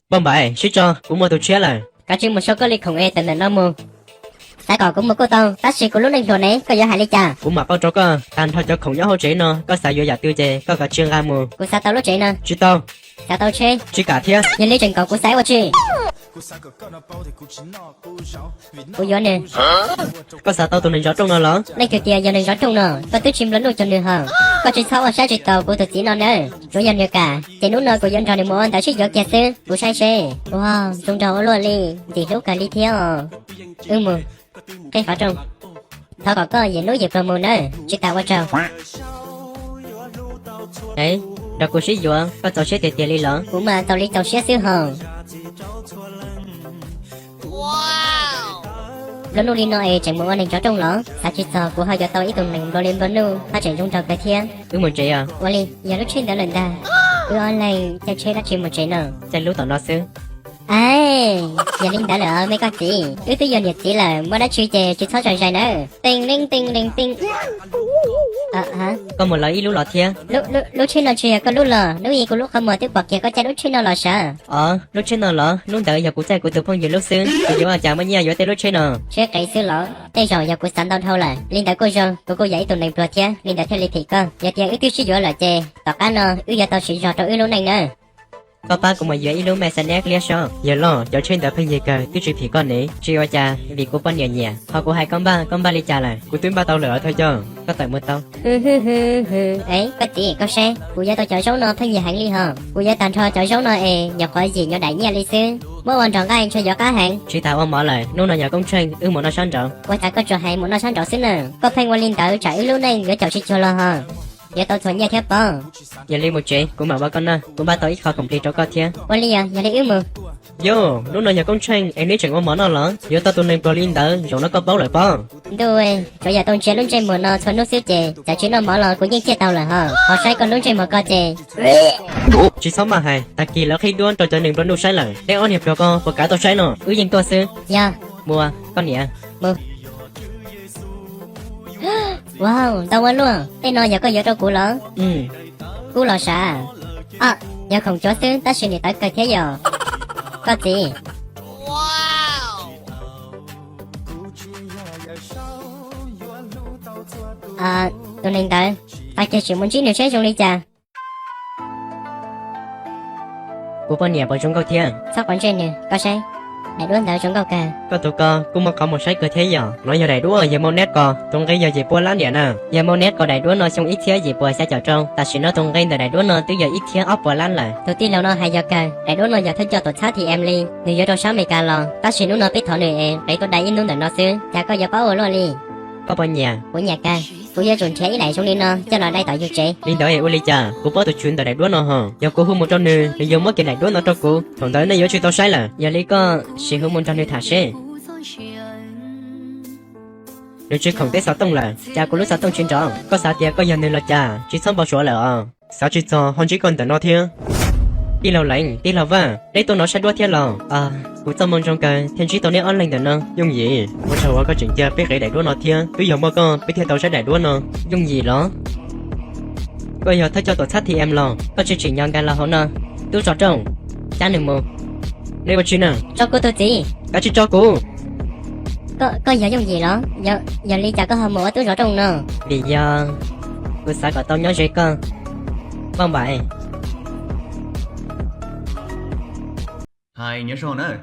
Bông bài, suýt cho, cũng mua tụi chia lại. Cả chuyện một số có lịch không e tình nó mua. Tại còn cũng một cô tao, ta sẽ có lúc lên rồi này, có giờ hai ly trà. Cũng mà bao trò cơ, tan thôi cho không nhớ hỗ trợ nó, có xài vô giả tiêu chê, có cả chuyên ra mù. Cô sao tao lúc chế nè, Chú tao, sao tao chế, chú cả thiết. nhìn lý trình cầu của sái qua chi. Cô gió nè, Có xài tao tụi mình gió trong nó lắm. đây kiểu tiền giờ này gió trong nè, có tứ chim lớn luôn cho nè hả. Có chuyện xấu ở sai chuyện tàu của thực chỉ nó nè, chủ nhân nhiều cả, chỉ nút nơi của dân trò này muốn tao chỉ gió kia xứ, của sai xe. Wow, trong trò luôn đi, chỉ lúc cả đi theo. Mù, cái khó trong. Thao có gì núi dịp rồi mù nữa, chỉ tao qua trâu. Đấy, đâu có suýt vô, có tao suýt tiền đi lắm. Cũng mà tao lý tao xé xứ hờ. Lúc lúc đi nói chẳng muốn anh cho trong lỡ, sao chỉ sợ của hai giờ tao ít tụi mình lo lên vấn luôn, ta chạy trong trò cái thiên. Một chị à, Wally, giờ lúc trên đã lần ta. Online, chạy chơi đã chìm một chế nào. chạy lúc tao nó xứ. Ai, giờ linh đã lỡ mấy con chị. Tới giờ nhiệt chỉ là mới đã chơi chè, chỉ sáu trò nữa. Tinh linh tinh linh tinh. Hả? Có một lời ý lúc lọt thiên. Lúc trên nó chơi có lúc lờ, lúc gì có lúc không mở tiếp bọc kia có chạy lúc trên nó lờ sợ. Lúc trên nó lọ, lúc đợi giờ của chạy của tụi phong nhiều lúc xứ. Thì dù mà chả mới nhớ tới lúc trên nó. Chưa cái xứ lỡ, đây rồi giờ của sẵn đâu thôi là. Linh đã cô rồi, cô dạy tụi này vừa chứ, linh đã theo lịch thị cơ. Giờ tiền ước tiêu sử dụng là chè, tọt cá nó, giờ tao sử dụng trong ước lúc này nữa. Có ba cũng mà dưới ý lúc mẹ sẽ nét liếc sao. Giờ lo, cho trên đã phân gì cờ, tiêu chỉ thì con này. Chỉ ở cha, vì của con nhẹ nhẹ. Họ của hai con ba ly trà lại. Của tuyến ba tao lửa thôi cho. Có tại một tao. Ấy, có chị, có xe. Cô giáo tao chở số nó phân gì hẳn ly hả? Cô giáo tàn cho chở số nó nhập khỏi gì nhỏ đại nha ly xứ. Mỗi quan trọng các anh cho gió cá hàng. Chỉ tao ông mở lại, nô nó nhà công trình, một nó sáng trọng. Qua ta có trò hay một nó sáng trọng xứ nè. Có phanh qua linh tao chạy lúc này gửi chậu xích cho lo hả? Giờ tao thuận nhà theo bò. Giờ đi một chị, cũng mà ba con nè, cũng ba tao ít khó công ty cho con thiên. Qua ly à, giờ đi ưu mù. Yo, nô nó nhà công trình, em đi chẳng có mở nó lắm. Giờ tao tụi này Berlin đỡ, rồi nó có báo lại bao. Đuôi, cho giờ tao chế lúc trên mùa nó thuận nước xíu chè. Chả chỉ nó mở lò của những chia tao là hả? Họ sai con lúc trên một co chè. Chỉ sống mà hay, ta kỳ là khi đuôn tôi cho nên vẫn đủ sai lại. Để on hiệp cho con, và cả tôi sai nó, yên tôi xứ. Dạ. Mua, con nhẹ. Mua. Wow, tao quên luôn. Thế nó giờ có giờ đâu cũ lỡ. Cũ lỡ sao? Giờ không cho xứ, ta suy nghĩ tới cơ thế giờ. Có gì? Tụi mình tới. Ta chơi chuyện muốn chín điều chết trong ly trà. Của con nhẹ bởi trong câu thiên. Sao còn trên nè, có say? Đại đuôn tới trong câu cả. Có tụi con, cũng mà có một sai cơ thế giờ. Nói giờ đại đua giờ môn nét co, tung cái giờ dễ bua lắm điện à. Giờ môn nét co đại đua nó xong ít thế dễ bua sẽ trở trong. Ta chỉ nó tung cái đại đua nó tới giờ ít thế ốp bua lắm lại. Đầu tiên là nó hay giờ cả. Đại đuôn nó giờ thích cho tụi sát thì em ly. Người giờ đâu sao mày cả lo. Ta chỉ nó biết thọ nữa em. Để tôi đại in luôn để nó xứ. Chả có giờ báo ở luôn đi. Có bao nhà. Của nhà ca. Của giờ chuẩn chế lại xuống đi nó. Cho nó đây tạo vô chế. Linh đợi em uli cha, cô bỏ tụi chuyện đại đua nó hả? Giờ cô hôn một trong nữ, bây giờ mất cái đại đua nó cho cô. Thằng tới nó giờ chuyện tao sai là. Giờ lý có, chỉ hôn một trong nữ thả xe. Nếu chuyện không thể sao tông là, cha cô lúc sao tông chuyện trọng. Có sao tiền có nhận nên là cha, chỉ xong bao số là sao chỉ cho hôn chỉ còn tận nó thiên. Đi lâu lạnh, đi lâu vả, đây tôi nói sẽ đua thiên lòng. Cũng trong mong trong cái, thiên chỉ tôi nên online tận nó. Dùng gì? Một sau có chuyện chơi biết cái đại đua nó thiên, bây giờ mà con biết theo tao sẽ đại đua nó. Dùng gì đó? Bây giờ thấy cho tôi sát thì em lo, có chuyện chuyện nhân cái là hôn nè. Tôi cho trông, cha đừng mù. Đây là chuyện nào? Cho cô tôi gì? Cả chị cho cô. Có giờ dùng gì đó? Giờ ly chả có hầm mùa tôi rõ trong nè. Vì giờ, cô sẽ có tao nhớ gì con. Vâng vậy. Hai nhớ rồi nữa,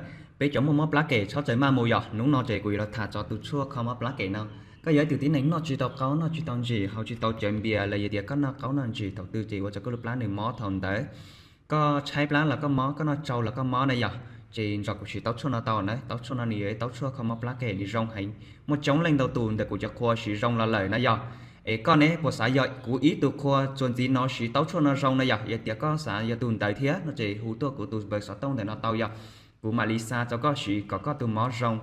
bây giờ một lá kệ cho chơi mà mùi giọt, núng nó chơi quỳ là thả cho tụt xua không lá kệ nào. Cái giới từ tí này nó chỉ tao có nó chỉ tao gì, họ chỉ tao chơi bia là gì thì có nó có nó gì đầu tư gì, và cho có lúc lá này mó thòn tới, có trái lá là có mó, có nó trâu là có mó này giờ, chỉ cho cũng chỉ tao xua nó tao đấy, tao xua nó này tao xua không lá kệ đi rong hành, một chống lên đầu tùn để của cho khoa chỉ rong là lời nó giờ. Ấy con ấy của xã dạy của ý tụ khoa chuẩn gì nó chỉ tao xua nó rong này giờ, giờ tiếc có xã giờ tùn tới thế, nó chỉ hú tua của tụ bởi xã tông để nó tao giờ. Của Malisa cho có chỉ có tụ mó rong